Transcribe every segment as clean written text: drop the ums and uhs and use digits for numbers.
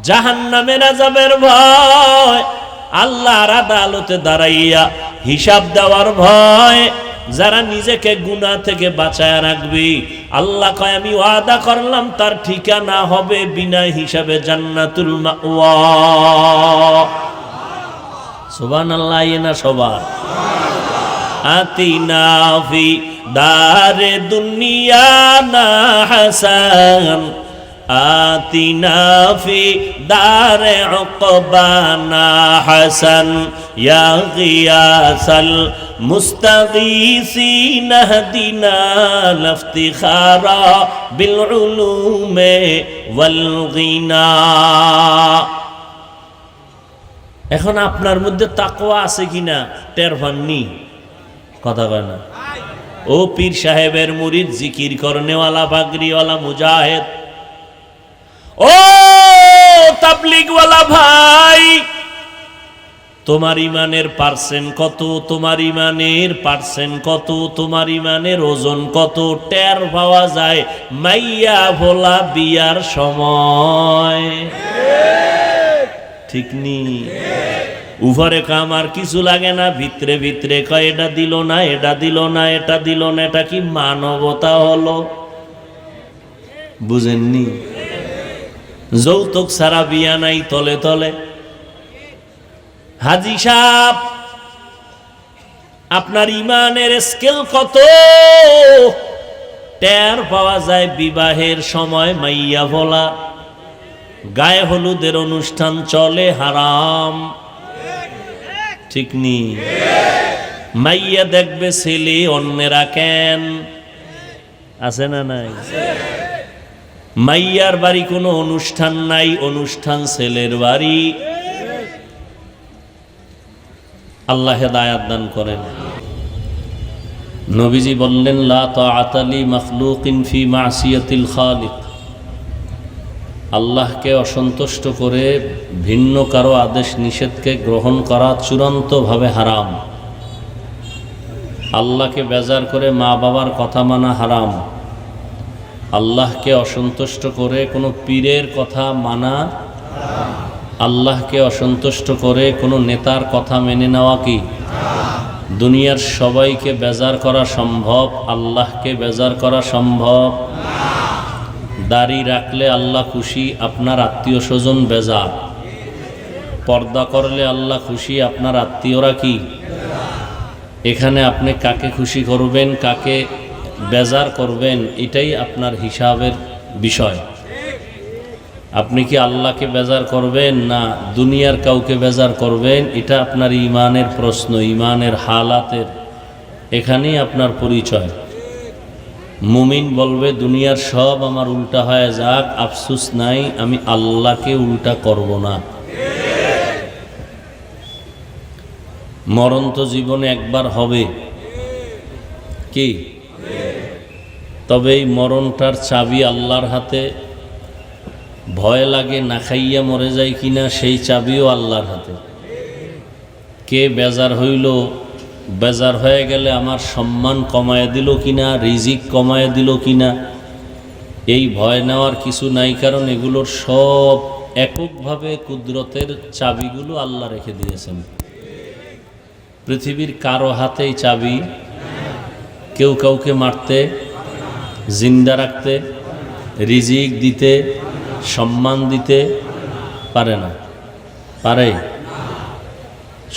জাহান্নামের আযাবের ভয়, আল্লাহর আদালতে দাঁড়াইয়া হিসাব দেওয়ার ভয়। যারা নিজেকে গুনাহ থেকে বাঁচায় রাখবি, আল্লাহ কয় আমি ওয়াদা করলাম তার ঠিকানা হবে বিনা হিসাবে জান্নাতুল মাওয়া। সুবহানাল্লাহ না সবার? আতিনা ফি দারে দুনিয়া না হাসান, আতিনা ফি দারে উকবানা হাসান, ইয়া গিয়াসাল মুস্তাগীসিন হদিনা লাফতিখারা বিল উলুমে ওয়াল গিনা। এখন আপনার মধ্যে তাকওয়া আছে কিনা টের পাননি? কথা কয় না। ও পীর সাহেবের মুরিদ, জিকির করনেওয়ালা, পাগড়িওয়ালা, মুজাহিদ, ও তাবলীগওয়ালা ভাই, তোমার ইমানের পার্সেন্ট কত? তোমার ইমানের পার্সেন্ট কত? তোমার ইমানের ওজন কত? টের পাওয়া যায় মাইয়া ভোলা বিয়ার সময়। ঠিক নি? উপরে কামার কিছু লাগে না, ভিতরে ভিতরে কয় এটা দিল না, এটা দিল না, এটা দিল না। এটা কি মানবতা হলো? বুঝেননি? যৌতুক ছাড়া বিয়া নাই তলে তলে। হাজী সাহেব, আপনার ইমানের স্কেল কত? টের পাওয়া যায় বিবাহের সময় মাইয়া ভোলা, গায়ে হলুদের অনুষ্ঠান চলে হারাম। ঠিক নি? মাইয়া দেখবে ছেলে, অন্যেরা কেন? আছে না নাই? মাইয়ার বাড়ি কোনো অনুষ্ঠান নাই, অনুষ্ঠান ছেলের বাড়ি। আল্লাহ হেদায়াত দান করেন। নবীজি বললেন লা তাআতা লি মাখলুকিন ফি মাসিয়াতিল খালিক। আল্লাহকে অসন্তুষ্ট করে ভিন্ন কারো আদেশ নিষেধকে গ্রহণ করা চূড়ান্তভাবে হারাম। আল্লাহকে বেজার করে মা বাবার কথা মানা হারাম। আল্লাহকে অসন্তুষ্ট করে কোনো পীরের কথা মানা, আল্লাহকে অসন্তুষ্ট করে কোনো নেতার কথা মেনে নেওয়া কি? দুনিয়ার সবাইকে বেজার করা সম্ভব, আল্লাহকে বেজার করা সম্ভব? দাড়ি রাখলে আল্লাহ খুশি, আপনার আত্মীয় স্বজন বেজার। পর্দা করলে আল্লাহ খুশি, আপনার আত্মীয়রা কি? এখানে আপনি কাকে খুশি করবেন, কাকে বেজার করবেন, এটাই আপনার হিসাবের বিষয়। আপনি কি আল্লাহকে বেজার করবেন না দুনিয়ার কাউকে বেজার করবেন? এটা আপনার ইমানের প্রশ্ন, ইমানের হালাতের এখানেই আপনার পরিচয়। মুমিন বলবে দুনিয়ার সব আমার উল্টা হয়ে যাক, আফসোস নাই, আমি আল্লাহকে উল্টা করব না। মরণ তো জীবনে একবার হবে, কি? তবে এই মরণটার চাবি আল্লাহর হাতে। ভয় লাগে না খাইয়া মরে যায় কিনা, সেই চাবিও আল্লাহর হাতে। কে বেজার হইল, বেজার হয়ে গেলে আমার সম্মান কমায় দিল কিনা, রিজিক কমায় দিল কিনা, এই ভয় নেওয়ার কিছু নাই। কারণ এগুলোর সব এককভাবে কুদরতের চাবিগুলো আল্লাহ রেখে দিয়েছেন। পৃথিবীর কারো হাতেই চাবি কেউ কাউকে মারতে, জিন্দা রাখতে, রিজিক দিতে, সম্মান দিতে পারে না। পারে?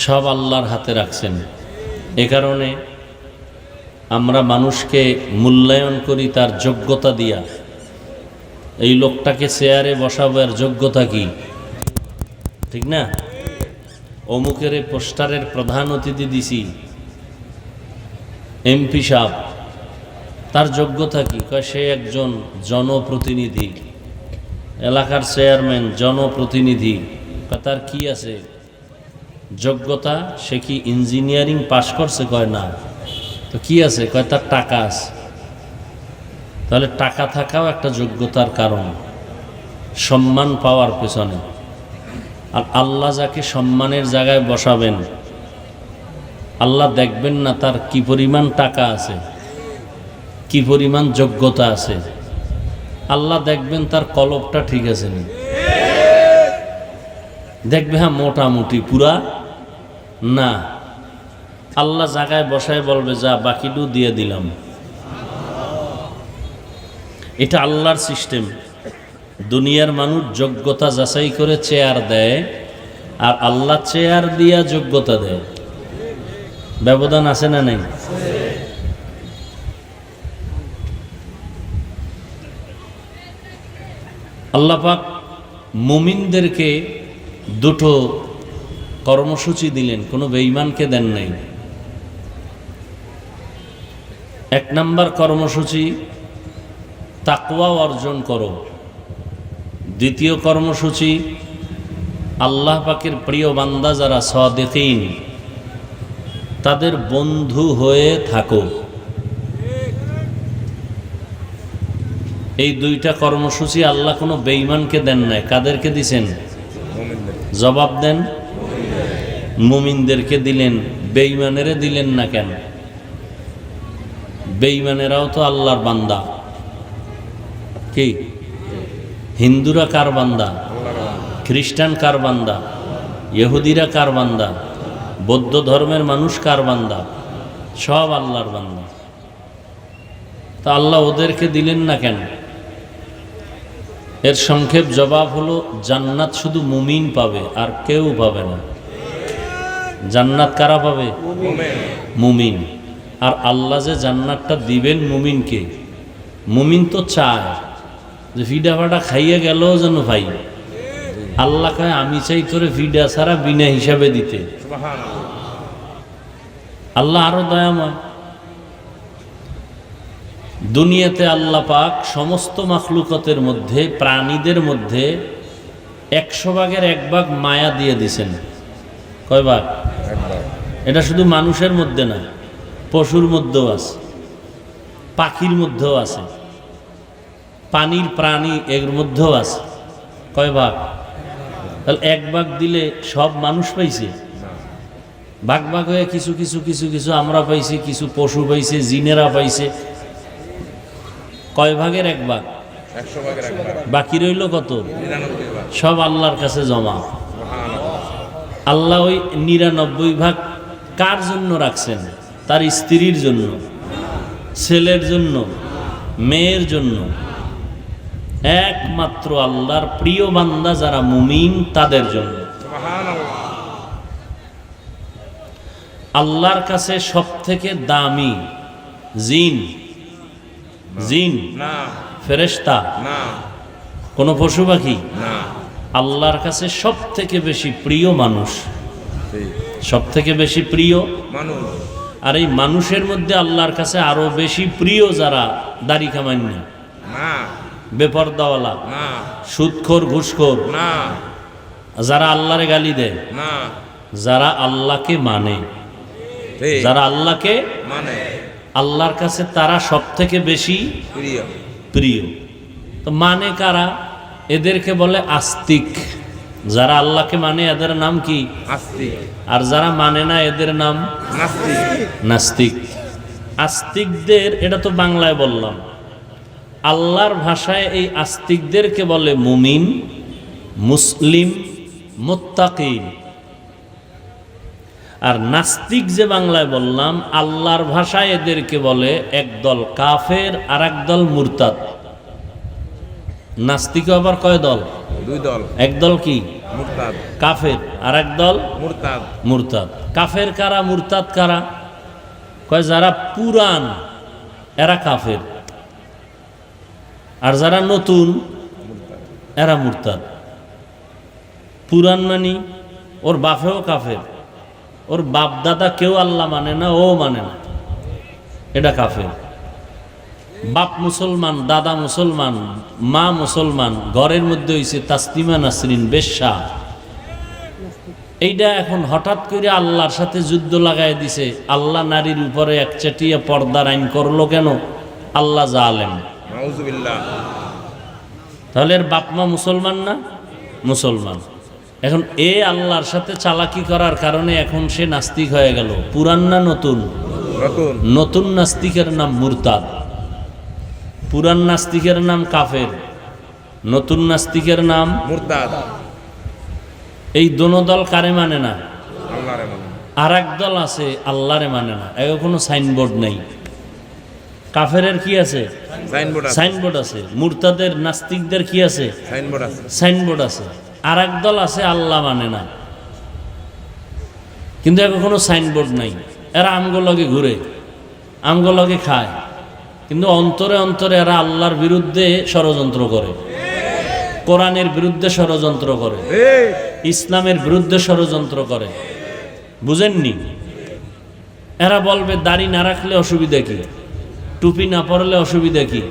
সব আল্লাহর হাতে রাখছেন। এ কারণে আমরা মানুষকে মূল্যায়ন করি তার যোগ্যতা দিয়া। এই লোকটাকে চেয়ারে বসাবার যোগ্যতা কি? ঠিক না? অমুকের পোস্টারের প্রধান অতিথি দিছি এমপি সাহেব, তার যোগ্যতা কি? কয় সে একজন জনপ্রতিনিধি, এলাকার চেয়ারম্যান, জনপ্রতিনিধি। তার কি আছে যোগ্যতা? সে কি ইঞ্জিনিয়ারিং পাশ করছে? কয় না। তো কি আছে? কয় তার টাকা আছে। তাহলে টাকা থাকাও একটা যোগ্যতার কারণ, সম্মান পাওয়ার পেছনে। আর আল্লাহ যাকে সম্মানের জায়গায় বসাবেন, আল্লাহ দেখবেন না তার কি পরিমাণ টাকা আছে, কি পরিমাণ যোগ্যতা আছে। আল্লাহ দেখবেন তার কলবটা ঠিক আছে নি। দেখবে হ্যাঁ মোটামুটি পুরা না, আল্লাহ জায়গায় বসায় বলবে যা বাকিটু দিয়ে দিলাম। এটা আল্লাহর সিস্টেম। দুনিয়ার মানুষ যোগ্যতা যাচাই করে চেয়ার দেয়, আর আল্লাহ চেয়ার দিয়া যোগ্যতা দেয়। ব্যবধান আছে না নেই? আল্লাহ পাক মুমিনদেরকে দুটো কর্মসূচি দিলেন, কোনো বেঈমানকে দেন নাই। এক নাম্বার কর্মসূচি, তাকওয়া অর্জন করো। দ্বিতীয় কর্মসূচি, আল্লাহ পাকের প্রিয় বান্দা যারা সাদিকিন তাদের বন্ধু হয়ে থাকো। এই দুইটা কর্মসূচি আল্লাহ কোনো বেঈমানকে দেন নাই। কাদেরকে দিছেন? জবাব দেন। মুমিনদেরকে দিলেন, বেঈমানেরে দিলেন না কেন? বেঈমানেরাও তো আল্লাহর বান্দা। কি হিন্দুরা কার বান্দা? খ্রিস্টান কার বান্দা? ইহুদিরা কার বান্দা? বৌদ্ধ ধর্মের মানুষ কার বান্দা? সব আল্লাহর বান্দা। তা আল্লাহ ওদেরকে দিলেন না কেন? এর সংক্ষেপ জবাব হলো, জান্নাত শুধু মুমিন পাবে, আর কেউ পাবে না। জান্নাত কারা পাবে? মুমিন। আর আল্লাহ যে জান্নাতটা দিবেন মুমিনকে, মুমিন তো চায় যে ফিডা ফাটা খাইয়ে গেল যেন ভাই। আল্লাহ কয় আমি চাই তোরে ফিডা ছাড়া বিনা হিসাবে দিতে। আল্লাহ আরো দয়াময়। দুনিয়াতে আল্লাহ পাক সমস্ত মাখলুকতের মধ্যে, প্রাণীদের মধ্যে 100 ভাগের 1 ভাগ মায়া দিয়ে দিছেন। কয় ভাগ? এটা শুধু মানুষের মধ্যে না, পশুর মধ্যেও আছে, পাখির মধ্যেও আছে, পানির প্রাণী এর মধ্যেও আছে। কয় ভাগ? তাহলে 1 ভাগ দিলে সব মানুষ পাইছে? ভাগ ভাগ হয়ে কিছু কিছু কিছু কিছু আমরা পাইছি, কিছু পশু পাইছে, জিনেরা পাইছে। কয় ভাগের 1 ভাগ? 100 ভাগের 1 ভাগ। বাকি রইল কত? 99 ভাগ। সব আল্লাহর কাছে জমা। আল্লাহ ওই 99 ভাগ কার জন্য রাখছেন? তার স্ত্রীর জন্য, ছেলের জন্য, মেয়ের জন্য। একমাত্র আল্লাহর প্রিয় বান্দা যারা মুমিন তাদের জন্য। আল্লাহর কাছে সব থেকে দামি জিন, জিন না, ফেরেশতা না, কোন পশু পাখি না। আল্লাহর কাছে সব থেকে বেশি প্রিয় মানুষ, ঠিক। সব থেকে বেশি প্রিয় মানুষ। আর এই মানুষের মধ্যে আল্লাহর কাছে আরো বেশি প্রিয় যারা দাড়ি কামান্য, না, বেপরদাওয়ালা, না, সুদখোর, ঘুষখোর, না, যারা আল্লাহরে গালি দেয়, না। যারা আল্লাহকে মানে, ঠিক। যারা আল্লাহকে মানে আল্লাহর কাছে তারা সব থেকে বেশি প্রিয়। প্রিয়। তো মানে কারা? এদেরকে বলে আস্তিক। যারা আল্লাহকে মানে এদের নাম কি? আস্তিক। আর যারা মানে না এদের নাম নাস্তিক। নাস্তিক। আস্তিকদের এটা তো বাংলায় বললাম, আল্লাহর ভাষায় এই আস্তিকদেরকে বলে মুমিন, মুসলিম, মুত্তাকিন। আর নাস্তিক যে বাংলায় বললাম, আল্লাহর ভাষায় এদেরকে বলে একদল কাফের আর একদল মুরতাদ। নাস্তিক আবার কয় দল? 2 দল। একদল কি? মুরতাদ। কাফের, আর একদল মুরতাদ। মুরতাদ। কাফের কারা, মুরতাদ কারা? কয় যারা পুরান এরা কাফের, আর যারা নতুন এরা মুরতাদ। পুরান মানি ওর বাপেও কাফের, ওর বাপ দাদা কেউ আল্লাহ মানে না, ও মানে না, এটা কাফের। বাপ মুসলমান, দাদা মুসলমান, মা মুসলমান, ঘরের মধ্যে হইছে তাসলিমা নাসরিন বেশ্যা। এইটা এখন হঠাৎ করে আল্লাহর সাথে যুদ্ধ লাগাই দিছে। আল্লাহ নারীর উপরে একচাটিয়া পর্দার আইন করলো কেন? আল্লাহ জালেম। নাউজুবিল্লাহ। তাহলে এর বাপ মা মুসলমান না? মুসলমান। এখন এ আল্লাহর সাথে চালাকি করার কারণে এখন সে নাস্তিক হয়ে গেল। পুরান না নতুন? নতুন। নতুন নাস্তিকের নাম মুরতাদ, পুরান নাস্তিকের নাম কাফের, নতুন নাস্তিকের নাম মুরতাদ। এই দোনো দল কারে মানে না? আল্লাহরে মানে। আর এক দল আছে আল্লাহরে মানে না, এর কোনো সাইনবোর্ড নেই। কাফেরের কি আছে? সাইনবোর্ড আছে। সাইনবোর্ড আছে। মুরতাদের নাস্তিকদের কি আছে? সাইনবোর্ড আছে। সাইনবোর্ড আছে। আর এক দল আছে আল্লাহ মানে না, কিন্তু এর কোনো সাইনবোর্ড নাই। এরা আমগোলগে ঘুরে, আমগোলগে খায়, কিন্তু অন্তরে অন্তরে এরা আল্লাহর বিরুদ্ধে ষড়যন্ত্র করে, কোরআনের বিরুদ্ধে ষড়যন্ত্র করে, ইসলামের বিরুদ্ধে ষড়যন্ত্র করে। বুঝেননি? এরা বলবে দাড়ি না রাখলে অসুবিধা কি, টুপি না পরলে অসুবিধা কি,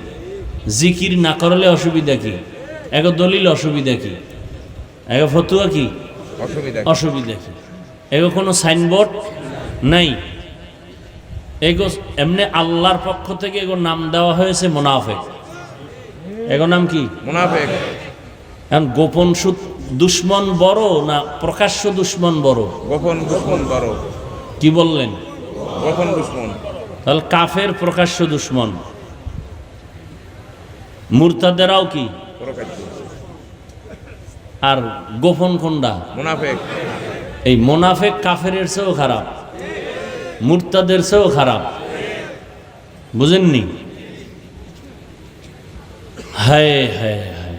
জিকির না করলে অসুবিধা কি, এক দলিল অসুবিধা কি, এক ফতুয়া কি অসুবিধা কি? এগো কোনো সাইনবোর্ড নাই। এগো এমনি আল্লাহর পক্ষ থেকে এগো নাম দেওয়া হয়েছে মুনাফিক। এগো নাম কি? মুনাফিক। এখন গোপন দুশ্মন বড় না প্রকাশ্য দুশ্মন বড়? গোপন দুশ্মন বড়। কি বললেন? গোপন দুশ্মন। তাহলে কাফের প্রকাশ্য দুশ্মন, মুরতাদেরাও কি? আর গোপন কোনটা? মুনাফিক। এই মুনাফিক কাফেরের চেয়েও খারাপ, মুরতাদের চেয়েও খারাপ। বুঝেননি? হায় হায় হায়।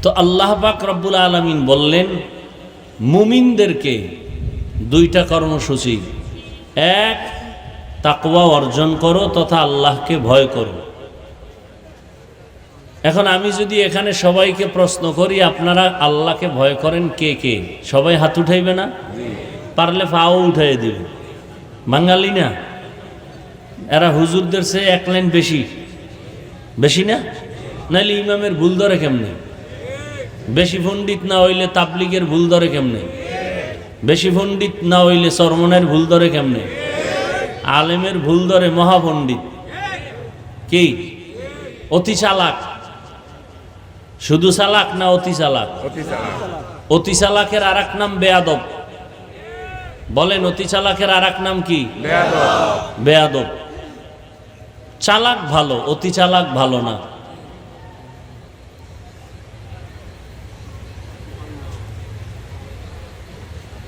তো আল্লাহ পাক রব্বুল আলামিন বললেন মুমিনদেরকে দুইটা কর্মসূচি। এক, তাকওয়া অর্জন করো তথা আল্লাহকে ভয় করো। এখন আমি যদি এখানে সবাইকে প্রশ্ন করি আপনারা আল্লাহকে ভয় করেন কে কে, সবাই হাত উঠাইবে না? পারলে পাও উঠাই দিবে। বাঙালি না এরা, হুজুরদের চেয়ে এক লাইন বেশি, বেশি না? নাইলে ইমামের ভুল ধরে কেমনে? বেশি পণ্ডিত না হইলে তাবলিগের ভুল ধরে কেমনে? বেশি পণ্ডিত না হইলে চরমনের ভুল ধরে কেমনে? আলেমের ভুল ধরে মহাপণ্ডিত। কি অতি চালাক? শুধু চালাক না অতি চালাক? অতি চালাকের আর এক নাম বেয়াদব। বলেন অতি চালাকের আর এক নাম কি? বেয়াদব। চালাক ভালো, অতি চালাক ভালো না।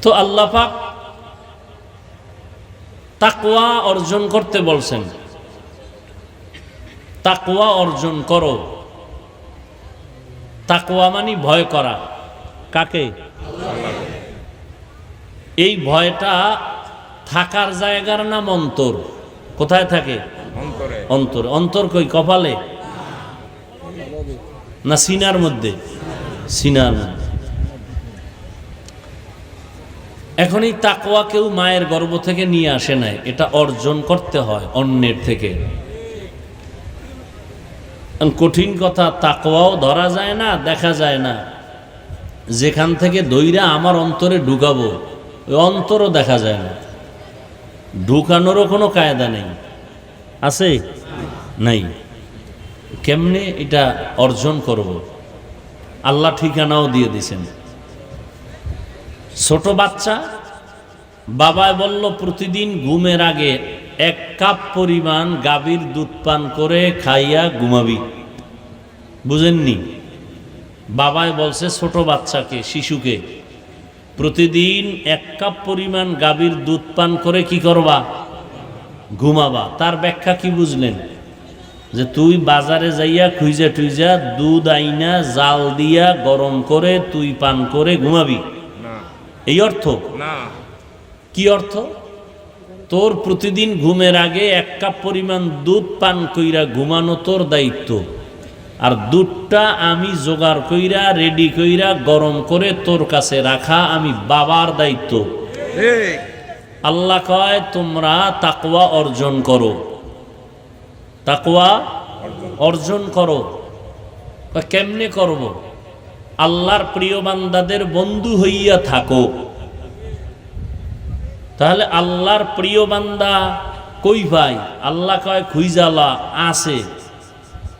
তো আল্লাহ পাক তাকওয়া অর্জন করতে বলছেন। তাকওয়া অর্জন করো। তাকওয়া মানে ভয় করা। কাকে? এই ভয়টা থাকার জায়গার নাম অন্তর। কোথায় থাকে? অন্তরে। অন্তর কই? কপালে না সিনার মধ্যে? সিনার মধ্যে। এখন এই তাকওয়া কেউ মায়ের গর্ভ থেকে নিয়ে আসে নাই, এটা অর্জন করতে হয় অন্যের থেকে। কঠিন কথা, তাকওয়াও ধরা যায় না, দেখা যায় না। যেখান থেকে দইরা আমার অন্তরে ঢুকাবো ওই অন্তরও দেখা যায় না, ঢুকানোরও কোনো কায়দা নেই। আছে? নাই। কেমনে এটা অর্জন করব? আল্লাহ ঠিকানাও দিয়ে দিছেন। ছোট বাচ্চা বাবায় বলল প্রতিদিন ঘুমের আগে 1 কাপ পরিমাণ গাভীর দুধ পান করে খাইয়া ঘুমাবি। বুঝেননি? বাবায় বলছে ছোট বাচ্চাকে, শিশুকে প্রতিদিন 1 কাপ পরিমাণ গাভীর দুধ পান করে কি করবা? ঘুমাবা। তার ব্যাখ্যা কি বুঝলেন? যে তুই বাজারে যাইয়া খুঁজা টুইজা দুধ আইনা জাল দিয়া গরম করে তুই পান করে ঘুমাবি, এই অর্থ না। কি অর্থ? তোর প্রতিদিন ঘুমের আগে 1 কাপ পরিমাণ দুধ পান কইরা ঘুমানো তোর দায়িত্ব, আর দুধটা আমি জোগাড় কইরা রেডি কইরা গরম করে তোর কাছে রাখা আমি বাবার দায়িত্ব। আল্লাহ কয় তোমরা তাকওয়া অর্জন করো। তাকওয়া অর্জন করো। কেমনে করব? আল্লাহর প্রিয় বান্দাদের বন্ধু হইয়া থাকো। তাহলে আল্লাহর প্রিয় বান্দা কই ভাই? আল্লাহ কয় খুইজালা আছে।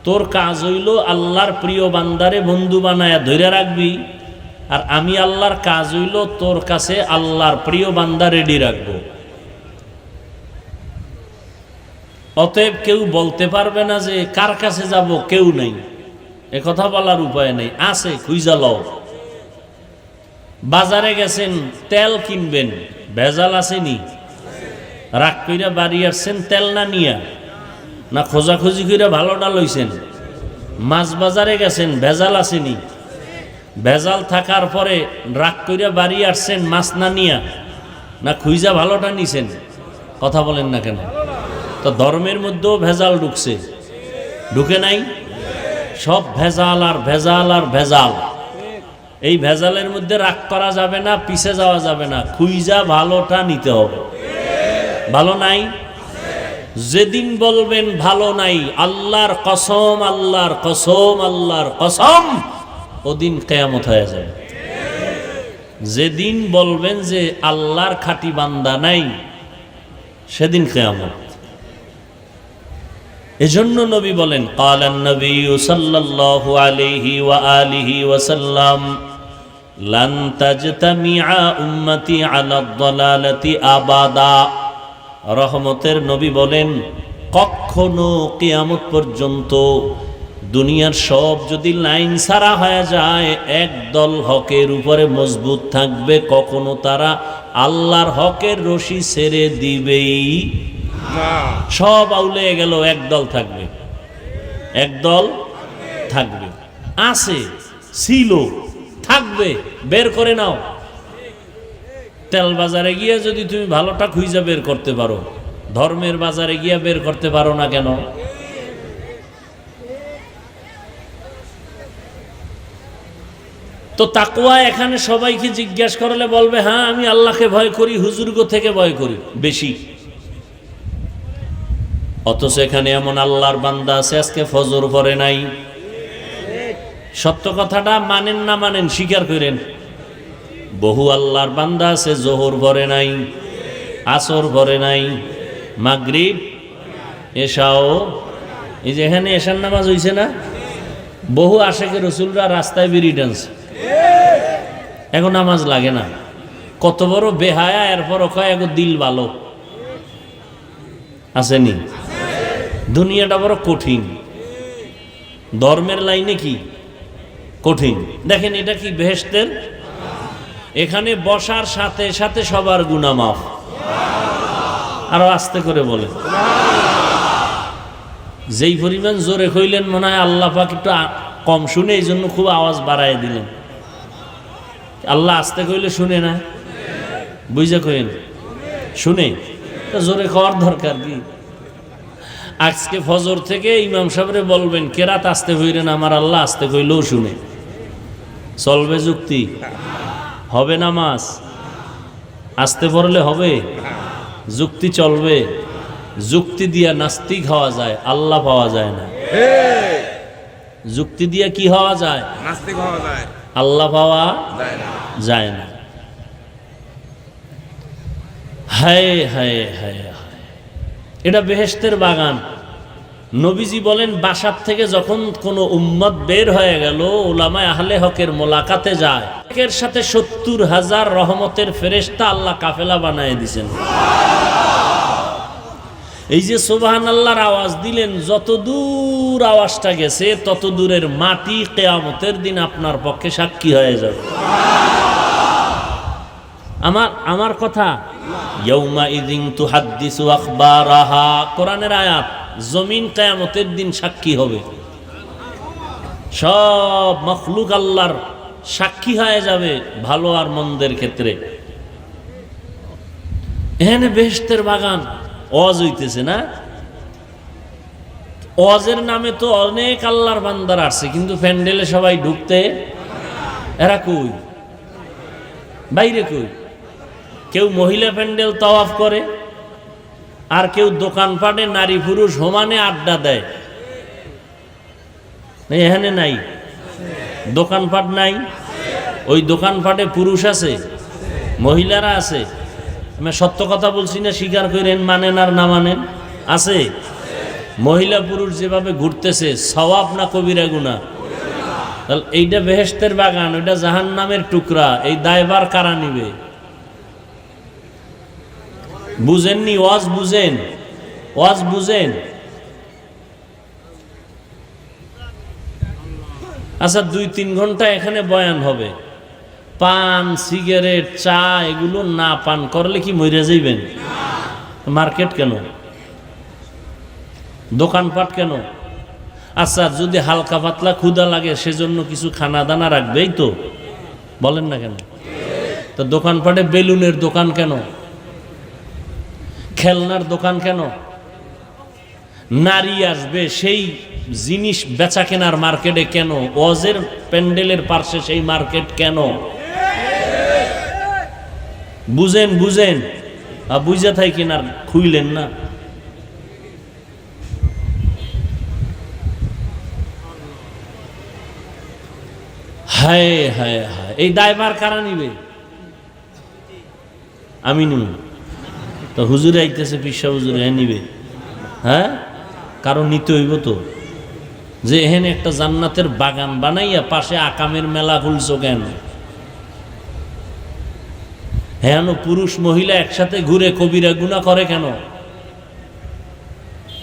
তোর কাজ হইল আল্লাহর প্রিয় বান্দারে বন্ধু বানায়া ধরে রাখবি, আর আমি আল্লাহর কাজ হইল তোর কাছে আল্লাহর প্রিয় বান্দা রেডি রাখবো। অতএব কেউ বলতে পারবে না যে কার কাছে যাব, কেউ নেই, এ কথা বলার উপায় নেই। আছে, খুঁজা লও। বাজারে গেছেন তেল কিনবেন, ভেজাল আসেনি? রাগ কইরা বাড়ি আসছেন তেল না নিয়া, না খোঁজাখুঁজি কইরা ভালোটা লইছেন? মাছ বাজারে গেছেন, ভেজাল আসেনি? ভেজাল থাকার পরে রাগ কইরা বাড়ি আসছেন মাছ না নিয়া, না খুঁজা ভালোটা নিছেন? কথা বলেন না কেন? তো ধর্মের মধ্যেও ভেজাল ঢুকছে, ঢুকে নাই? সব ভেজাল আর ভেজাল আর ভেজাল। এই ভেজালের মধ্যে রাগ করা যাবে না, পিছে যাওয়া যাবে না, খুঁজা ভালোটা নিতে হবে। ভালো নাই? যেদিন বলবেন ভালো নাই, আল্লাহর কসম, আল্লাহর কসম, আল্লাহর কসম, ওদিন কিয়ামত হয়ে যাবে। যেদিন বলবেন যে আল্লাহর খাঁটি বান্দা নাই, সেদিন কিয়ামত। এজন্য নবী বলেন, ক্বালান নবী সাল্লাল্লাহু আলাইহি ওয়া আলিহি ওয়াসাল্লাম, লান তাজতামিআ উম্মতি আলা দালালাতি আবাদা। রহমতের নবী বলেন, কখনো কিয়ামত পর্যন্ত দুনিয়ার সব যদি লাইন ছাড়া হয়ে যায়, একদল হকের উপরে মজবুত থাকবে, কখনো তারা আল্লাহর হকের রশি ছেড়ে দিবেই না। সব আউলে গেল, একদল থাকবে, একদল থাকবে। আছে, ছিল, থাকবে, বের করে নাও। তেল বাজারে গিয়ে যদি তুমি ভালোটা খুঁজে বের করতে পারো, ধর্মের বাজারে গিয়ে বের করতে পারো না কেন? তো তাকওয়া এখানে সবাইকে জিজ্ঞাসা করলে বলবে, হ্যাঁ আমি আল্লাহকে ভয় করি, হুজুরগো থেকে ভয় করি বেশি। অথচ এখানে এমন আল্লাহর বান্দা আছে আজকে ফজর পড়ে নাই। সত্য কথাটা মানেন না মানেন, স্বীকার করেন। বহু আল্লাহর বান্দা আছে জোহর পড়ে নাই, আসর পড়ে নাই, মাগরিব, এশাও। এই যে এখানে এশার নামাজ হইছে না, বহু আশেকে রসুলরা রাস্তায় বিড়ি টানছে, এখন নামাজ লাগে না। কত বড় বেহায়া, এরপরও কয় এখন দিল ভালো। আসেনি? দুনিয়াটা বড় কঠিন, ধর্মের লাইনে কি কঠিন। দেখেন এটা কি বেহেশতের, এখানে বসার সাথে সাথে সবার গুনাহ মাফ। আরো আস্তে করে বলেন। যেই পরিমাণ জোরে কইলেন মনে হয় আল্লাহ পাক একটু কম শুনে, এই জন্য খুব আওয়াজ বাড়ায় দিলেন। আল্লাহ আস্তে কইলে শুনে না? বুঝা কইন শুনে, তো জোরে খাওয়ার দরকার কি? আজকে ফজর থেকে ইমাম সাহেবরে বলবেন কেরাত আস্তে হইলেন, আমার আল্লাহ আস্তে কইলেও শুনে। চলবে যুক্তি? হবে নামাজ আস্তে পড়লে হবে? যুক্তি চলবে? যুক্তি দিয়া নাস্তিক হওয়া যায়, আল্লাহ পাওয়া যায় না। যুক্তি দিয়া কি হওয়া যায়? নাস্তিক হওয়া যায়, আল্লাহ পাওয়া যায় না। হায় হায় হায় হায়, এটা বেহেশতের বাগান। নবীজি বলেন, বাসার থেকে যখন কোনো উম্মত বের হয়ে গেল, উলামায়ে আহলে হকের মোলাকাতে যায়, একের সাথে ৭০,০০০ রহমতের ফেরেশতা আল্লাহ কাফেলা বানায় দিয়েছেন। এই যে সুবহানাল্লাহর আওয়াজ দিলেন, যত দূর আওয়াজটা গেছে তত দূরের মাটি কিয়ামতের দিন আপনার পক্ষে সাক্ষী হয়ে যাবে। আমার কথা, ইয়াউমা ইযিন তুহাদ্দিসু আখবারাহা, কোরআনের আয়াত। জমিন কিয়ামতের দিন সাক্ষী হবে, সব মখলুক আল্লাহর সাক্ষী হয়ে যাবে ভালো আর মন্দের ক্ষেত্রে। এখানে বেহেশতের বাগান, ওয়াজ হইতেছে না? ওয়াজের নামে তো অনেক আল্লাহর বান্দার আসছে, কিন্তু প্যান্ডেলে সবাই ঢুকতে, এরা কই? বাইরে কই? কেউ মহিলা প্যান্ডেল তাওয়াফ করে, আর কেউ দোকানপাটে নারী পুরুষ সমানে আড্ডা দেয়। এখানে নাই, দোকানপাট নাই। ওই দোকানপাটে পুরুষ আছে, মহিলারা আছে। আমি সত্য কথা বলছি না, স্বীকার করেন, মানেন আর না মানেন। আছে মহিলা পুরুষ যেভাবে ঘুরতেছে, সওয়াব না কবিরা গুনাহ? তাহলে এইটা বেহেশতের বাগান, ওইটা জাহান্নামের টুকরা। এই দায়ভার কারা নিবে? বুঝেননি? ওয়াজ বুঝেন, ওয়াজ বুঝেন। আচ্ছা ২-৩ ঘন্টা এখানে বয়ান হবে, পান সিগারেট চা এগুলো না পান করলে কি মরে যাইবেন? মার্কেট কেন, দোকানপাট কেন? আচ্ছা যদি হালকা পাতলা ক্ষুধা লাগে সেজন্য কিছু খানা দানা রাখবেই তো, বলেন না কেন? তো দোকানপাটে বেলুনের দোকান কেন, খেলনার দোকান কেন? নারী আসবে সেই জিনিস বেচা কেনার মার্কেটে কেন? ওয়াজের প্যান্ডেলের পাশে সেই মার্কেট কেন? বুঝেন বুঝেন, বুঝা থাই কিনার খুইলেন না। হায় হায় হায়, এই দায়ভার কারা নিবে? আমি নিব তো? হুজুরে আইতেছে, পিসা হুজুরে নিবে? হ্যাঁ, কারণ নিতে হইব তো। যে এখানে একটা জান্নাতের বাগান বানাইয়া পাশে আকামের মেলা খুলছো কেন? হ্যাঁ, পুরুষ মহিলা একসাথে ঘুরে কবিরা গুনাহ করে কেন?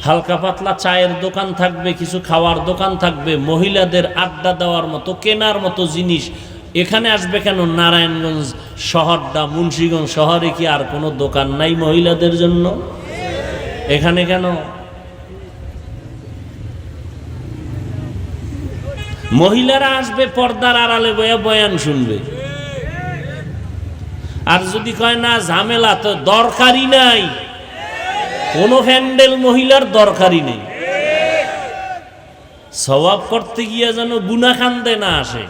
হালকা পাতলা চায়ের দোকান থাকবে, কিছু খাওয়ার দোকান থাকবে, মহিলাদের আড্ডা দেওয়ার মতো কেনার মতো জিনিস এখানে আসবে কেন? নারায়ণগঞ্জ শহরটা, মুন্সিগঞ্জ শহরে কি আর কোনো দোকান নাই মহিলাদের জন্য? এখানে কেন? মহিলারা আসবে পর্দার আড়ালে বয়া বয়ান শুনবে। আর যদি কয় না ঝামেলা, তো দরকারই নাই, কোনো হ্যান্ডেল মহিলার দরকারই নেই। সওয়াব করতে গিয়া যেন গুনাহ কান্দে না আসে।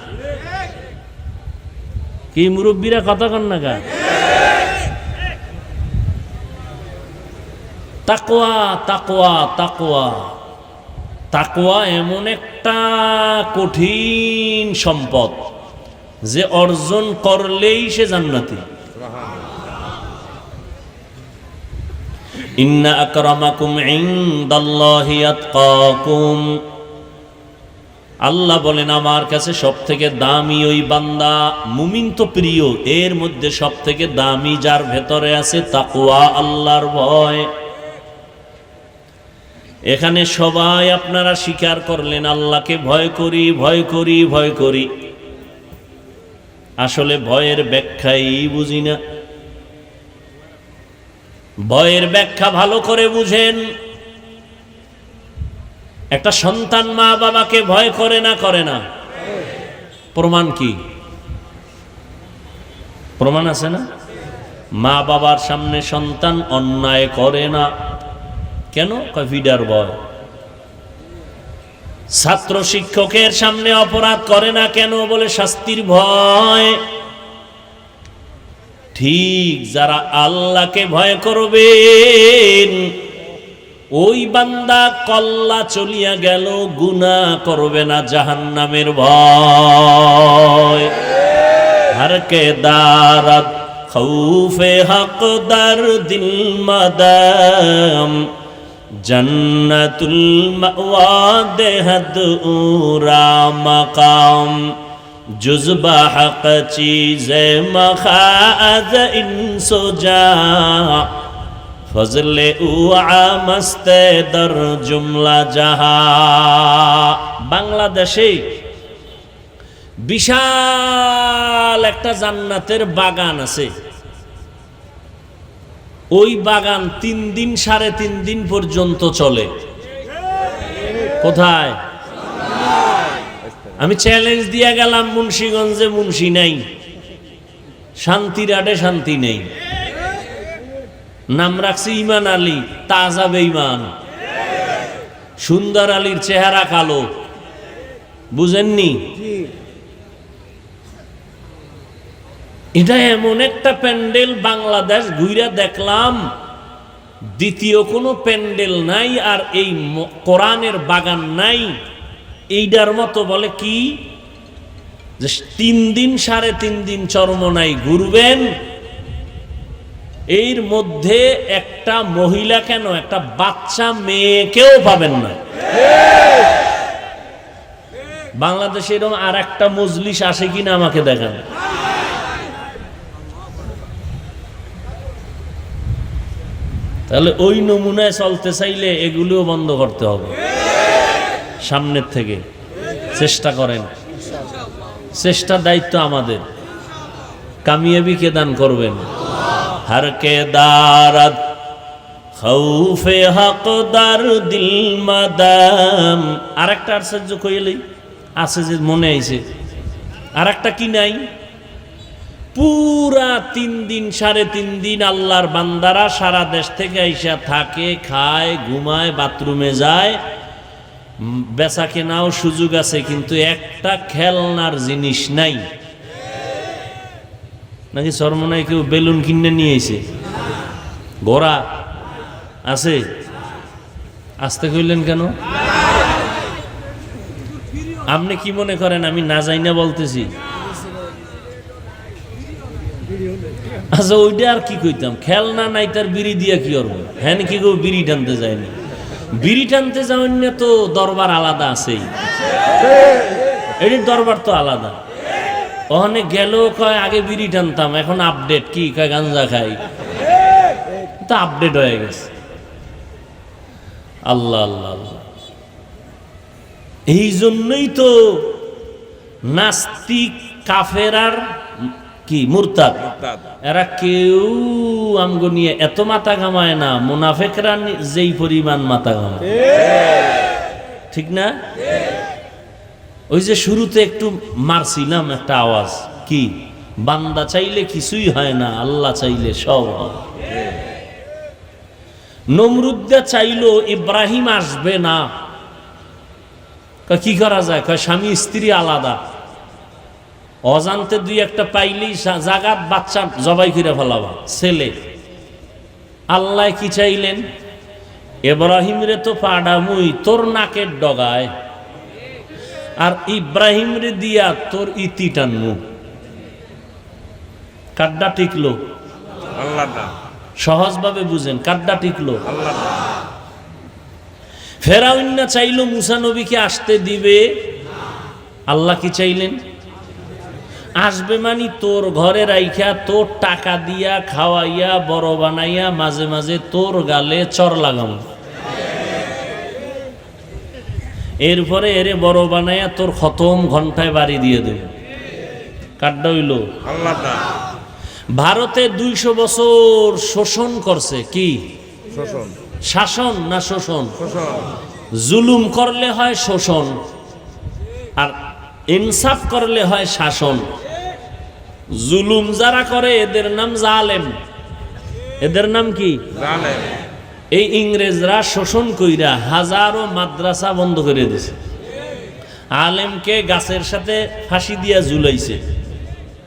কি মুরব্বীরা কথা কন না গা? তাকওয়া তাকওয়া তাকওয়া তাকওয়া এমন একটা কঠিন সম্পদ যে অর্জন করলেই সে জান্নাতি। ইন্না আকরামাকুম ইনদাল্লাহি আতকাকুম, আল্লাহ বলেন আমার কাছে সব থেকে দামি ওই বান্দা। মুমিন তো প্রিয়, এর মধ্যে সব থেকে দামি যার ভেতরে আছে তাকওয়া, আল্লাহর ভয়। এখানে সবাই আপনারা স্বীকার করলেন আল্লাহকে ভয় করি ভয় করি ভয় করি। আসলে ভয়ের ব্যাখ্যাই বুঝি না। ভয়ের ব্যাখ্যা ভালো করে বুঝেন। একটা সন্তান মা বাবাকে ভয় করে না? করে না? প্রমাণ কি? প্রমাণ আছে না? মা বাবার সামনে সন্তান অন্যায় করে না কেন? কফিডার ভয়। ছাত্র শিক্ষকের সামনে অপরাধ করে না কেন? বলে শাস্তির ভয়। ঠিক যারা আল্লাহকে ভয় করবেন ওই বান্দা কল্লা চলিয়া গেল, গুনাহ করবে না, জাহান্নামের ভয়। হর কে দারাত খৌফে হক দার দিল মাদাম, জন্নতুল মাওয়া দেহদ উরা মাকাম, जुज़्बा हक़ चीज़े मखाज़ इंसुजा, फज़ले उआ मस्ते दर जुमला जहा। বাংলাদেশে বিশাল একটা জান্নাতের বাগান আছে। ওই বাগান 3 দিন 3.5 দিন পর্যন্ত চলে। কোথায়? আমি চ্যালেঞ্জ দিয়া গেলাম মুন্সিগঞ্জে মুন্সি নাই, শান্তিরাটে শান্তি নেই। নাম রাখছি ইমান আলী, তাজা বেঈমান। সুন্দর আলীর চেহারা কালো, বুঝেননি? এটা এমন একটা প্যান্ডেল, বাংলাদেশ ঘুরে দেখলাম দ্বিতীয় কোনো প্যান্ডেল নাই, আর এই কোরআনের বাগান নাই এইটার মতো। বলে কি যে 3 দিন 3.5 দিন চরমনাই ঘুরবেন, এর মধ্যে একটা মহিলা কেন, একটা বাচ্চা মেয়েকেও পাবেন না। বাংলাদেশে এরকম আর একটা মজলিস আসে কিনা আমাকে দেখান। তাহলে ওই নমুনায় চলতে চাইলে এগুলোও বন্ধ করতে হবে সামনের থেকে। চেষ্টা করেন, চেষ্টার দায়িত্ব আমাদের। কামিয়াবি কে দান করবেন? হর কে দারদ খৌফে হকদার দিল মাদাম। আর একটা আশ্চর্য কইলেই আছে যে মনে আইছে, আর একটা কি নাই? পুরা 3 দিন 3.5 দিন আল্লাহর বান্দারা সারা দেশ থেকে আইসা থাকে, খায়, ঘুমায়, বাথরুমে যায়, বেচা কেনাও সুযোগ আছে, কিন্তু একটা খেলনার জিনিস নাই। নাকি সরমনায় কেউ বেলুন কিনে নিয়ে এসে? ঘোড়া আছে? আসতে কইলেন কেন? আপনি কি মনে করেন আমি না যাই না বলতেছি? আচ্ছা ওইটা আর কি কইতাম, খেলনা নাই তার বিড়ি দিয়া কি করবো? হ্যাঁ কি গো, বিড়ি টানতে যায়নি? বিড়ি টানতে যাওয়েন না তো দরবার আলাদা আছেই, এটির দরবার তো আলাদা। ওখানে গেল কয় আগে বিড়ি টানতাম, এখন আপডেট কি কয় গাঞ্জা খাই, তো আপডেট হয়ে গেছে। আল্লাহ আল্লাহ আল্লাহ। এই জন্যই তো নাস্তিক কাফের আর কি মুরতাদ এরা কেউ আমগো নিয়ে এত মাথা ঘামায় না, মুনাফেকরা যেই পরিমাণ মাথা ঘামায়, ঠিক না? ওই যে শুরুতে একটু মারছিলাম একটা আওয়াজ, কি বান্দা চাইলে কিছুই হয় না, আল্লাহ চাইলে সব হয়। নমরুদ্দা চাইলো ইব্রাহিম আসবে না, কি করা যায়? কয় স্বামী স্ত্রী আলাদা, অজান্তে 2-1টা পাইলেই জাগাত বাচ্চা জবাই করে ফেলাবা ছেলে। আল্লাহ কি চাইলেন? ইব্রাহিম রে তো পাডামুই তোর নাকের ডগায়, আর ইব্রাহিম রে দিয়া তোর ইতি টানমু। কাড্ডা টিকলো? আল্লাহ। সহজভাবে বুঝেন, কাড্ডা টিকলো? আল্লাহ। ফেরাউন না চাইলো মুসা নবীকে আসতে দিবে, আল্লাহ কি চাইলেন? আসবে মানি তোর ঘরে রাইখা, তোর টাকা দিয়া খাওয়াইয়া বড় বানাইয়া, মাঝে মাঝে তোর গালে চর লাগাম, এরপরে এরে বড় বানাইয়া তোর খতম ঘন্টায় বাড়ি দিয়ে দেব। কাড্ডা হইল? আল্লাহ। ভারতে 200 বছর শোষণ করছে, কি শোষণ? শাসন না শোষণ? শোষণ। জুলুম করলে হয় শোষণ, আর ইনসাফ করলে হয় শাসন। জুলুম যারা করে এদের নাম জালেম, এদের নাম কি? জালেম। এই ইংরেজরা শোষণ কইরা হাজারো মাদ্রাসা বন্ধ করে দিয়েছে, আলেমকে গাছের সাথে ফাঁসি দিয়া ঝুলাইছে।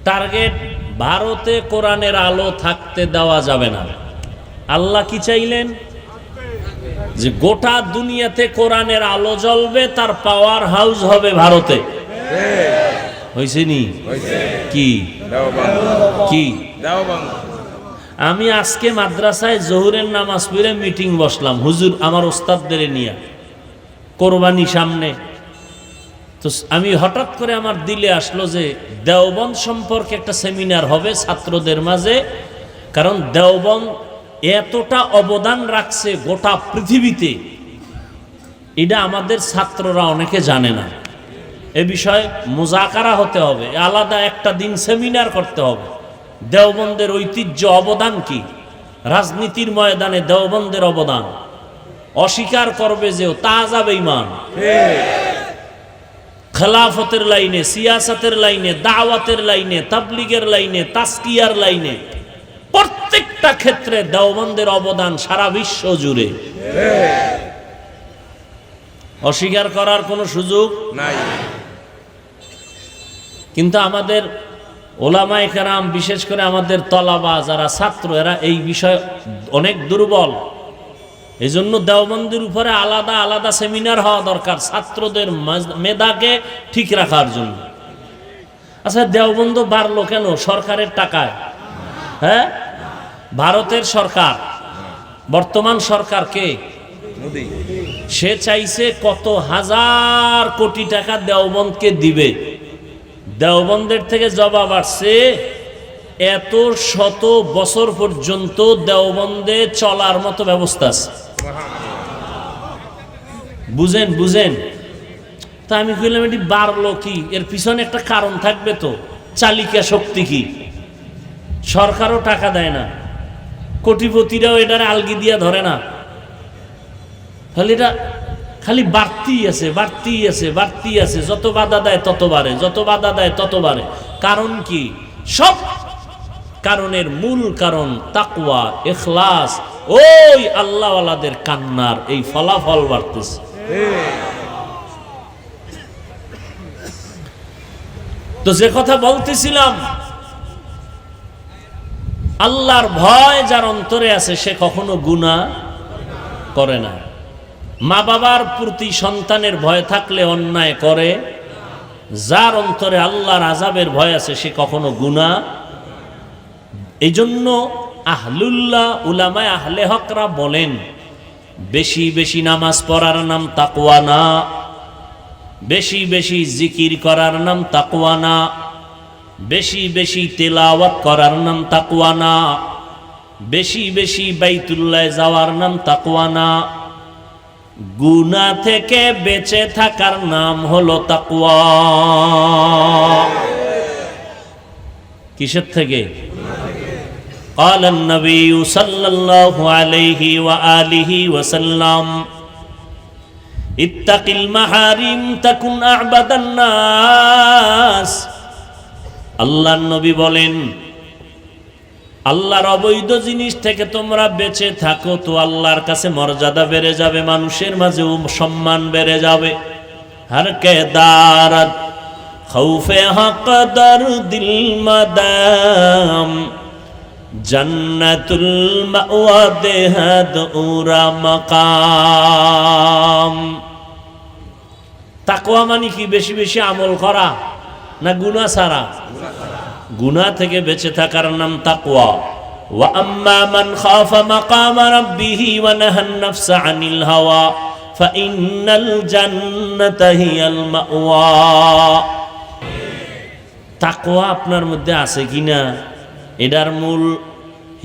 টার্গেট ভারতে কোরআনের আলো থাকতে দেওয়া যাবে না। আল্লাহ কি চাইলেন? যে গোটা দুনিয়াতে কোরআনের আলো জ্বলবে, তার পাওয়ার হাউস হবে ভারতে। হয়েছে নি? কি কি? আমি আজকে মাদ্রাসায় জোহরের নামাজ পড়ে মিটিং বসলাম, হুজুর আমার ওস্তাদদের নিয়ে, কোরবানি সামনে। তো আমি হঠাৎ করে আমার দিলে আসলো যে দেওবন্দ সম্পর্কে একটা সেমিনার হবে ছাত্রদের মাঝে, কারণ দেওবন্দ এতটা অবদান রাখছে গোটা পৃথিবীতে, এটা আমাদের ছাত্ররা অনেকে জানে না। এ বিষয়ে মুজাকারা হতে হবে, আলাদা একটা দিন সেমিনার করতে হবে। দেওবন্দের ঐতিহ্য, অবদান কি, রাজনীতির ময়দানে দেওবন্দের অবদান অস্বীকার করবে যে তা যাবে ইমান। খেলাফতের লাইনে, সিয়াসতের লাইনে, দাওয়াতের লাইনে, তাবলিগের লাইনে, তাসকিয়ার লাইনে, প্রত্যেকটা ক্ষেত্রে দেওবন্দের অবদান সারা বিশ্ব জুড়ে, অস্বীকার করার কোনো সুযোগ নাই। কিন্তু আমাদের ওলামায়ে কেরাম, বিশেষ করে আমাদের তলাবা যারা ছাত্র, এরা এই বিষয়ে অনেক দুর্বল। এই জন্য দেওবন্দের উপরে আলাদা আলাদা সেমিনার হওয়া দরকার ছাত্রদের মেধাকে ঠিক রাখার জন্য। আচ্ছা দেওবন্দ বাড়লো কেন? সরকারের টাকায়। হ্যাঁ, ভারতের সরকার, বর্তমান সরকার কে? মোদি। সে চাইছে কত হাজার কোটি টাকা দেওবন্দকে দিবে। দেওবন্দের থেকে জবাব আসছে এত শত বছর পর্যন্ত দেওবন্দে চলার মতো ব্যবস্থা আছে। বুঝেন বুঝেন? তা আমি কইলাম এটি বাড়লো কি, এর পিছনে একটা কারণ থাকবে তো, চালিকা শক্তি কি? সরকারও টাকা দেয় না, কোটিপতিরাও এটার আলগি দিয়া ধরে না। খালি এটা খালি বাড়তেই আছে, বাড়তেই আছে, বাড়তেই আছে। যত বাধা দেয় তত বাড়ে, যত বাধা দেয় তত বাড়ে। কারণ কি? সব কারণের মূল কারণ তাকওয়া, ইখলাস, ওই আল্লাহওয়ালাদের কান্নার এই ফলাফল বাড়তেছে। তো যে কথা বলতেছিলাম, আল্লাহর ভয় যার অন্তরে আছে সে কখনো গুনাহ করে না। মা বাবার প্রতি সন্তানের ভয় থাকলে অন্যায় করে। যার অন্তরে আল্লাহর আযাবের ভয় আছে সে কখনো গুনাহ। এই জন্য আহলুল্লাহ, উলামায়ে আহলে হকরা বলেন, বেশি বেশি নামাজ পড়ার নাম তাকওয়া না, বেশি বেশি জিকির করার নাম তাকওয়া না, বেশি বেশি তেলাওয়াত করার নাম তাকওয়া না, বেশি বেশি বাইতুল্লাহ যাওয়ার নাম তাকওয়া না। গুনাহ থেকে বেঁচে থাকার নাম হলো তাকওয়া। কিসের থেকে? قال النبي صلى الله عليه وآله وسلم اتق المحارم تكن أعبد الناس। আল্লাহর নবী বলেন, আল্লাহর অবৈধ জিনিস থেকে তোমরা বেঁচে থাকো তো আল্লাহর কাছে মর্যাদা বেড়ে যাবে, মানুষের মাঝে সম্মান বেড়ে যাবে। হর কে দারত খৌফে হক দর দিল মাদাম জান্নাতুল মাওয়া দেহাদ উরা মাকাম। তাকওয়া মানে কি? বেশি বেশি আমল করা না গুনাহ ছাড়া? গুনাহ থেকে বেঁচে থাকার নাম তাকওয়া। ওয়া আম্মা মান খাফা মাকাম রাব্বিহি ওয়া নাহান নাফসা আনিল হাওয়া ফাইন্নাল জান্নাতা হিয়াল মাওয়া। তাকওয়া আপনার মধ্যে আছে কিনা এটার মূল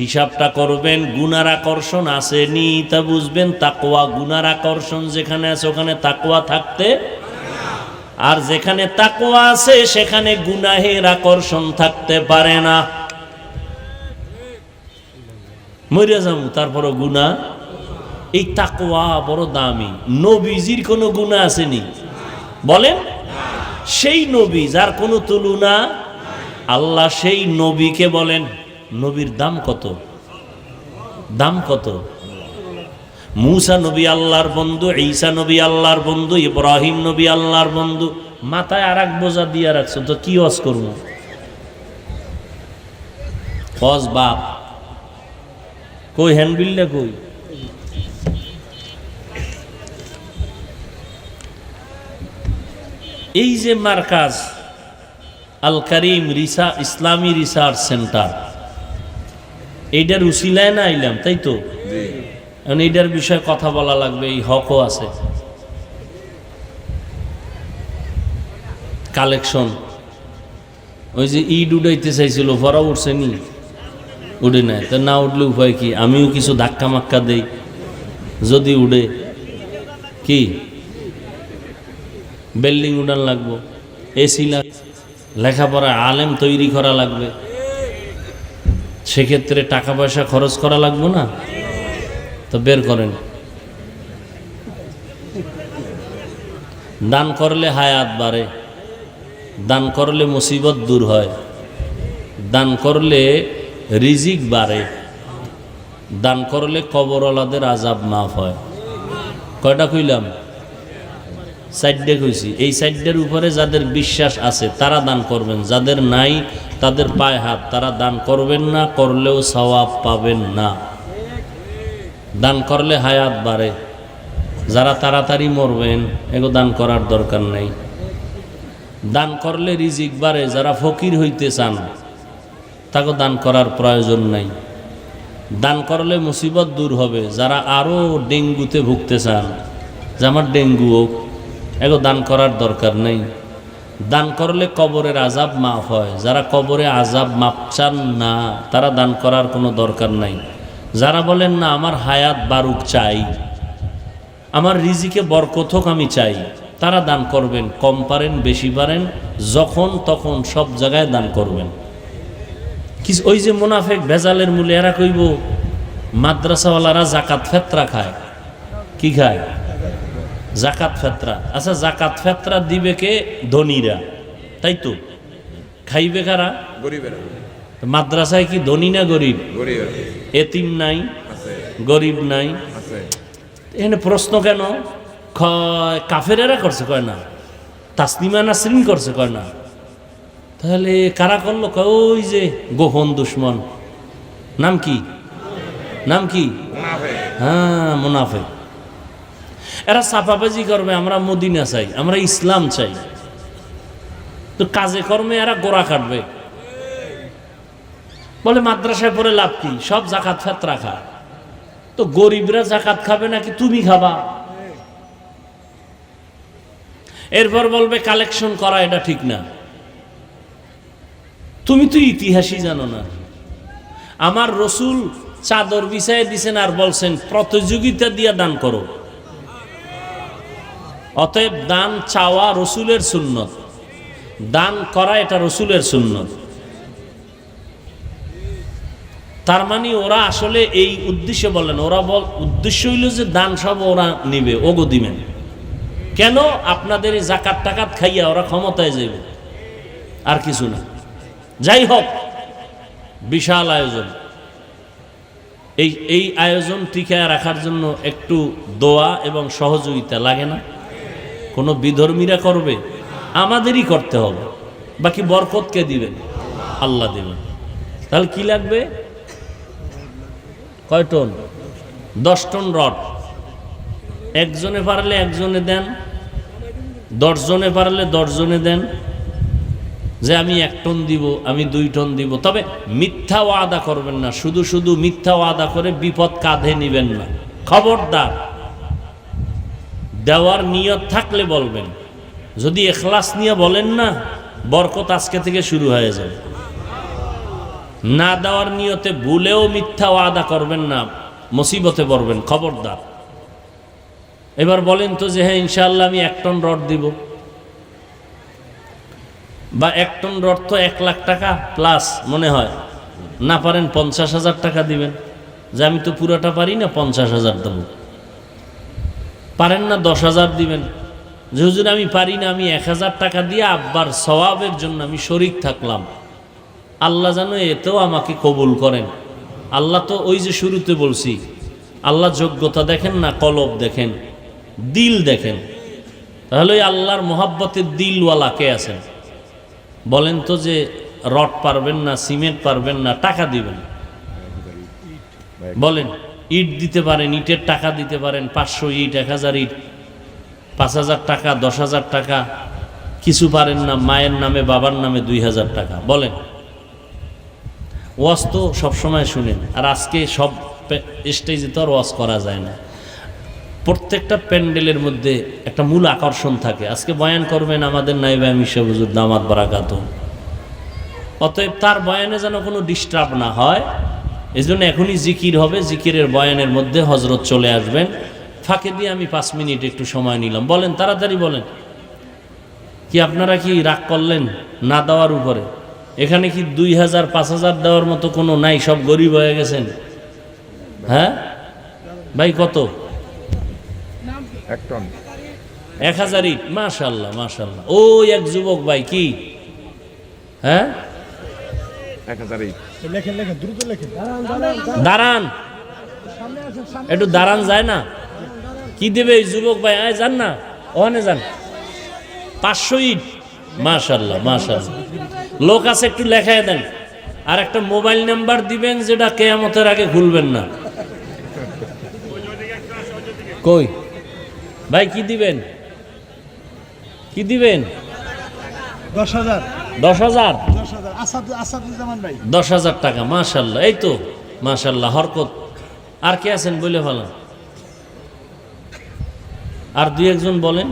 হিসাবটা করবেন। গুনার আকর্ষণ আসেনি তা বুঝবেন তাকওয়া। গুনার আকর্ষণ যেখানে আছে ওখানে তাকওয়া থাকতে, আর যেখানে তাকওয়া আছে সেখানে গুনাহের আকর্ষণ থাকতে পারে না। মরে যাবো তারপরও গুনাহ। এই তাকওয়া বড় দামি। নবীজির কোনো গুনাহ আসেনি বলেন? সেই নবী যার কোনো তুলনা, আল্লাহ সেই নবীকে বলেন, নবীর দাম কত? দাম কত? মুসা নবী আল্লাহর বন্ধু, ঈসা নবী আল্লাহর বন্ধু, ইব্রাহিম নবী আল্লাহর বন্ধু। মাথায় আর এক বোঝা দিয়ে রাখছো তো কি ওয়াজ করবো? ওয়াজ বাপ কই? হ্যান্ডবিলটা কই? এই যে মার্কাজ আল কারিম ইসলামী রিসার্চ সেন্টার, এইটার উসিলায় না আইলাম, তাই তো? এখন এইটার বিষয়ে কথা বলা লাগবে, এই হকও আছে। কালেকশন ওই যে ইট উঠাইতে চাইছিল, ভরা উঠছে নি? উঠে নাই। তা না উঠলে উপায় কি? আমিও কিছু ধাক্কা মাক্কা দেই, যদি উঠে কি বিল্ডিং উঠান লাগবো, এসি লাগবে, লেখাপড়া আলেম তৈরি করা লাগবে, সেক্ষেত্রে টাকা পয়সা খরচ করা লাগবো না? তো বের করেন। দান করলে হায়াত বাড়ে, দান করলে মুসিবত দূর হয়, দান করলে রিজিক বাড়ে, দান করলে কবরওয়ালাদের আযাব মাফ হয়। কয়টা কইলাম? সাইডে কইছি। এই সাইডের উপরে যাদের বিশ্বাস আছে তারা দান করবেন, যাদের নাই তাদের পায়ে হাত, তারা দান করবেন না, করলেও সওয়াব পাবেন না। দান করলে হায়াত বাড়ে। যারা তাড়াতাড়ি মরবেন এগো দান করার দরকার নেই। দান করলে রিজিক বাড়ে। যারা ফকির হইতে চান তাকে দান করার প্রয়োজন নাই। দান করলে মুসিবত দূর হবে। যারা আরো ডেঙ্গুতে ভুগতে চান, যে আমার ডেঙ্গু হোক, এগো দান করার দরকার নেই। দান করলে কবরের আযাব মাফ হয়। যারা কবরে আযাব মাফ চান না তারা দান করার কোনো দরকার নাই। যারা বলেন না আমার হায়াত বারুক চাই, আমার রিজিকে বরকত হোক আমি চাই, তারা দান করবেন। কম পারেন বেশি পারেন, যখন তখন সব জায়গায় দান করবেন। কিছু ওই যে মুনাফেক ভেজালের মূলে এরা কইব মাদ্রাসাওয়ালারা জাকাত ফেতরা খায়। কি খায়? জাকাত ফেতরা। আচ্ছা, জাকাত ফেতরা দিবে কে? ধনীরা, তাই তো? খাইবে কারা? গরিবের মাদ্রাসায় কি ধনী না গরিব? গরিবের এতিম নাই, আছে গরিব নাই। আছে এখানে প্রশ্ন কেন? কাফেরেরা করছে, কয় না। তাসলিমা নাসরিন করছে, কয় না। তাহলে কারা করলো? কয় ওই যে গোপন দুশ্মন। নাম কি? নাম কি? মুনাফিক হ্যাঁ, মুনাফিক। এরা চাপাবাজি করবে আমরা মদিনা চাই, আমরা ইসলাম চাই। তো কাজে কর্মে এরা গোড়া কাটবে। বলে মাদ্রাসায় পড়ে লাভ কি? সব জাকাত ফেতরা খায়। তো গরিবরা জাকাত খাবে নাকি তুমি খাবা? এরপর বলবে কালেকশন করা এটা ঠিক না। তুমি তো ইতিহাসই জানো না। আমার রসুল চাদর বিছায় দিছেন আর বলছেন প্রতিযোগিতা দিয়ে দান করো। অতএব দান চাওয়া রসুলের সুন্নত, দান করা এটা রসুলের সুন্নত। তার মানে ওরা আসলে এই উদ্দেশ্যে বলেন, ওরা উদ্দেশ্য হইল যে দান সব ওরা নিবে, ওগো দিবেন। কেন? আপনাদের এই জাকাত টাকাত খাইয়া ওরা ক্ষমতায় যাইবে, আর কিছু না। যাই হোক, বিশাল আয়োজন। এই আয়োজন টিকায় রাখার জন্য একটু দোয়া এবং সহযোগিতা লাগে না? কোনো বিধর্মীরা করবে? আমাদেরই করতে হবে। বাকি বরকতকে দিবেন? আল্লাহ দিবেন। তাহলে কি লাগবে? কয় টন? 10 ton rod. একজনে পারলে একজনে দেন, 10 জনে পারলে 10 জনে দেন। যে আমি 1 টন দিব, আমি 2 টন দিব। তবে মিথ্যা ওয়াদা করবেন না। শুধু শুধু মিথ্যা ওয়াদা করে বিপদ কাঁধে নিবেন না, খবরদার। দেওয়ার নিয়ত থাকলে বলবেন। যদি এখলাস নিয়ে বলেন না, বরকত আজকে থেকে শুরু হয়ে যাবে। না দেওয়ার নিয়তে ভুলেও মিথ্যা ওয়াদা করবেন না, মুসিবতে পড়বেন, খবরদার। এবার বলেন তো যে হ্যাঁ ইনশাআল্লাহ আমি 1 টন রড দিব, বা 1 টন রড তো 1 লাখ টাকা প্লাস মনে হয়। না পারেন 50,000 টাকা দিবেন, যে আমি তো পুরোটা পারি না, 50,000 দেব। পারেন না 10,000 দিবেন, যে হুজুর আমি পারি না, আমি 1,000 টাকা দিয়ে আব্বার সওয়াবের জন্য আমি শরীক থাকলাম। আল্লাহ জানো এতেও আমাকে কবুল করেন। আল্লাহ তো ওই যে শুরুতে বলছি, আল্লাহ যোগ্যতা দেখেন না, কলব দেখেন, দিল দেখেন। তাহলে ওই আল্লাহর মোহাব্বতের দিলওয়ালা কে আছেন? বলেন তো যে রড পারবেন না, সিমেন্ট পারবেন না, টাকা দিবেন। বলেন, ইট দিতে পারেন, ইটের টাকা দিতে পারেন, 500 ইট, 1000 ইট, 5,000 টাকা, 10,000 টাকা। কিছু পারেন না, মায়ের নামে বাবার নামে 2,000 টাকা। বলেন, ওয়াজ তো সবসময় শুনেন। আর আজকে সব স্টেজে তো আর ওয়াজ করা যায় না। প্রত্যেকটা প্যান্ডেলের মধ্যে একটা মূল আকর্ষণ থাকে। আজকে বয়ান করবেন আমাদের নায়েবে আমির সাহেব হুজুর দামাত বারাকাতুহু। অতএব তার বয়ানে যেন কোনো ডিস্টার্ব না হয়, এই জন্য এখনই জিকির হবে। জিকিরের বয়ানের মধ্যে হজরত চলে আসবেন। ফাঁকে দিয়ে আমি 5 মিনিট একটু সময় নিলাম। বলেন, তাড়াতাড়ি বলেন। কি আপনারা কি রাগ করলেন না দেওয়ার উপরে? এখানে কি 2,000 5,000 দেওয়ার মতো কোনো নাই? সব গরিব হয়ে গেছেন? হ্যাঁ ভাই, কত? 1 টন 1000 ইট। মাশাআল্লাহ মাশাআল্লাহ। ওই এক যুবক ভাই কি, হ্যাঁ 1000 ইট। লেখেন লেখেন, দ্রুত লেখেন। দাঁড়ান, একটু দাঁড়ান, যায় না? কি দেবে এই যুবক ভাই? আয় যান না, ওখানে যান। 500 ইট। মাশাআল্লাহ মাশাআল্লাহ। লোক আছে, একটু লেখায় দেন। আর একটা মোবাইল নাম্বার দিবেন যেটা কিয়ামতের আগে ভুলবেন না। কই ভাই, কি দিবেন? কি দিবেন? 10,000 10,000 10,000 আসাদুজ্জামান ভাই। 10,000 টাকা। মাশাআল্লাহ, এই তো মাশাআল্লাহ, হরকত। আর কে আছেন বলে ভালো? আর 2-1 জন বলেন।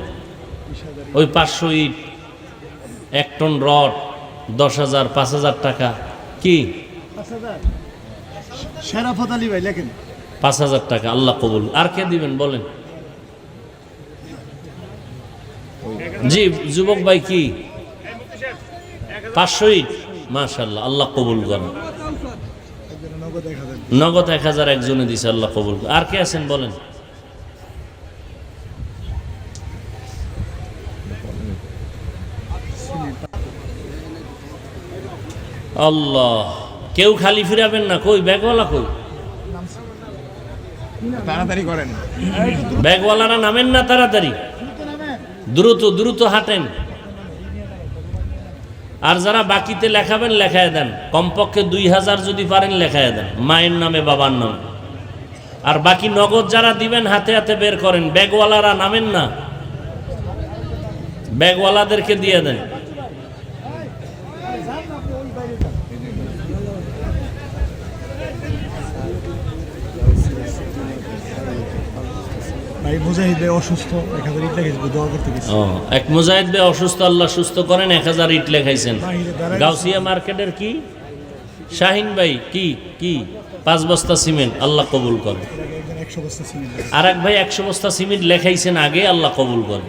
ওই 500 ইট, 1 টন রড, 10,000 5,000 টাকা। কি 5,000? শেরাফত আলী ভাই লেখেন। 5,000 টাকা, আল্লাহ কবুল। আর কে দিবেন বলেন? জি যুবক ভাই, কি 500 ইট? মাশাআল্লাহ, আল্লাহ কবুল করেন। নগদ 1000 নগদ 1000 একজনে দিছে, আল্লাহ কবুল করুন। আর কে আছেন বলেন? আল্লাহ, কেউ খালি ফিরাবেন না। কই ব্যাগওয়ালা কই? তাড়াতাড়ি করেন। ব্যাগওয়ালারা নামেন না তাড়াতাড়ি, দ্রুত দ্রুত হাঁটেন। আর যারা বাকিতে লেখাবেন লেখায় দেন, কমপক্ষে 2000 যদি পারেন লেখায় দেন, মায়ের নামে বাবার নামে। আর বাকি নগদ যারা দিবেন হাতে হাতে বের করেন। ব্যাগওয়ালারা নামেন না, ব্যাগওয়ালাদেরকে দিয়ে দেন। ভাই মুজাহিদ ভাই অসুস্থ, 1000 ইট লাগিয়েছে, দোয়া করতে গেছে। এক মুজাহিদ ভাই অসুস্থ, আল্লাহ সুস্থ করেন। 1000 ইট লেখাইছেন। গাউসিয়া মার্কেটের কি শাহিন ভাই কি কি 5 বস্তা সিমেন্ট, আল্লাহ কবুল করেন। একজন 100 বস্তা সিমেন্ট। আর এক ভাই 100 বস্তা সিমেন্ট লেখাইছেন আগে, আল্লাহ কবুল করেন।